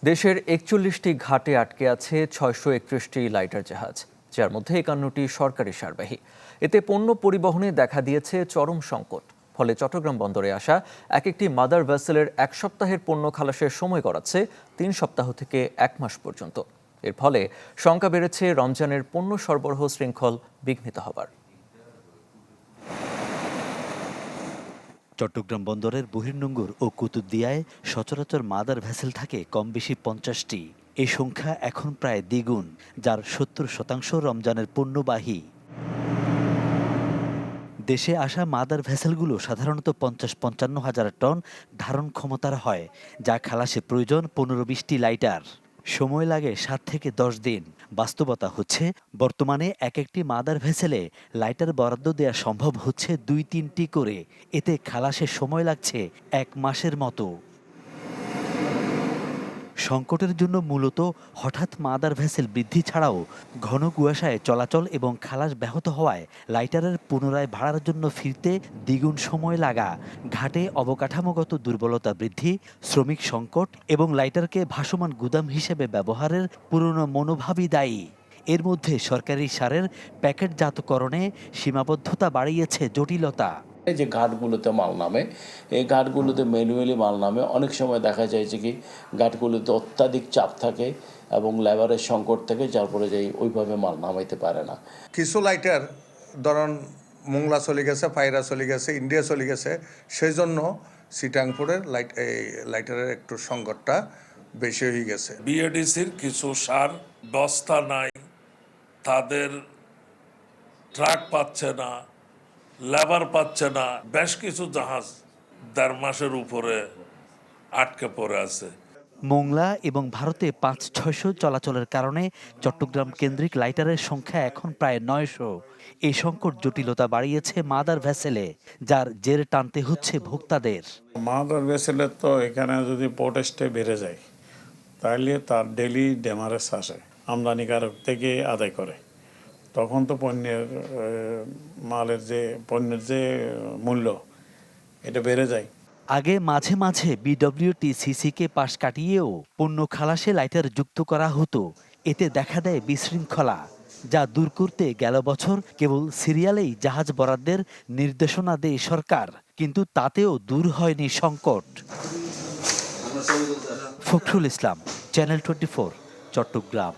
দেশের ৪১টি ঘাটে আটকে আছে ৬৩১টি লাইটার জাহাজ, যার মধ্যে ৫১টি সরকারি সারবাহী। এতে পণ্য পরিবহনে দেখা দিয়েছে চরম সংকট। ফলে চট্টগ্রাম বন্দরে আসা একটি মাদার ভেসেলের এক সপ্তাহের পণ্য খালাসের সময় গড়াচ্ছে ৩ সপ্তাহ থেকে ১ মাস পর্যন্ত। এর ফলে শঙ্কা বেড়েছে রমজানের পণ্য সরবরাহ শৃঙ্খল বিঘ্নিত হবার। চট্টগ্রাম বন্দরের বহির্নোঙর ও কুতুবদিয়ায় সচরাচর মাদার ভেসেল থাকে কম বেশি ৫০টি। এই সংখ্যা এখন প্রায় দ্বিগুণ, যার ৭০% রমজানের পণ্যবাহী। দেশে আসা মাদার ভেসেলগুলো সাধারণত ৫০-৫৫ হাজার টন ধারণ ক্ষমতার হয়, যা খালাসে প্রয়োজন ১৫-২০টি লাইটার। সময় লাগে ৭ থেকে ১০ দিন। বাস্তবতা হচ্ছে বর্তমানে একটি মাদার ভেসেলে লাইটার বরাদ্দ দেওয়া সম্ভব হচ্ছে ২-৩টি করে। এতে খালাসে সময় লাগছে ১ মাসের মতো। সংকটের জন্য মূলত হঠাৎ মাদার ভেসেল বৃদ্ধি ছাড়াও ঘন কুয়াশায় চলাচল এবং খালাস ব্যাহত হওয়ায় লাইটারের পুনরায় ভাড়ার জন্য ফিরতে দ্বিগুণ সময় লাগা, ঘাটে অবকাঠামোগত দুর্বলতা বৃদ্ধি, শ্রমিক সংকট এবং লাইটারকে ভাসমান গুদাম হিসেবে ব্যবহারের পুরনো মনোভাবই দায়ী। এর মধ্যে সরকারি সারের প্যাকেটজাতকরণে সীমাবদ্ধতা বাড়িয়েছে জটিলতা। এই যে ঘাটগুলোতে মাল নামে, এই ঘাটগুলোতে ম্যানুয়ালি মাল নামে। অনেক সময় দেখা যায় যে কি ঘাটগুলোতে অত্যাধিক চাপ থাকে এবং লেবারের সংকট থেকে, যার ফলে যে ওইভাবে মাল নামাইতে পারে না। কিছু লাইটার ধরুন মোংলা চলে গেছে, পায়রা চলে গেছে, ইন্ডিয়া চলে গেছে, সেই জন্য চিটাংপুরের লাইটারের একটু সংকটটা বেশি হয়ে গেছে। বিএডিসির কিছু সার বস্তা নাই, তাদের ট্রাক পাচ্ছে না, লেবার পাচ্ছে না। বেশ কিছু জাহাজ ১.৫ মাসের উপরে আটকে পড়ে আছে। মোংলা এবং ভারতে ৫-৬০০ চলাচলের কারণে চট্টগ্রাম কেন্দ্রিক লাইটারের সংখ্যা এখন প্রায় ৯০০। এই সংকট জটিলতা বাড়িয়েছে মাদার ভেসেলে, যার জের টানতে হচ্ছে ভোক্তাদের। মাদার ভেসেলের তো এখানে যদি পোর্ট স্টে বেড়ে যায়, তাহলে তার ডেলি ডেমারেজ আসে, আমদানিকারক থেকে আদায় করে। তখন তো পণ্যের যে মূল্য, এটা বেড়ে যায়। আগে মাঝে মাঝে বিডব্লিউটিসিসিকে পাশ কাটিয়েও পণ্য খালাসে লাইটার যুক্ত করা হতো। এতে দেখা দেয় বিশৃঙ্খলা, যা দূর করতে গেল বছর কেবল সিরিয়ালেই জাহাজ বরাদ্দের নির্দেশনা দেয় সরকার, কিন্তু তাতেও দূর হয়নি সংকট। ফখরুল ইসলাম, চ্যানেল 24, চট্টগ্রাম।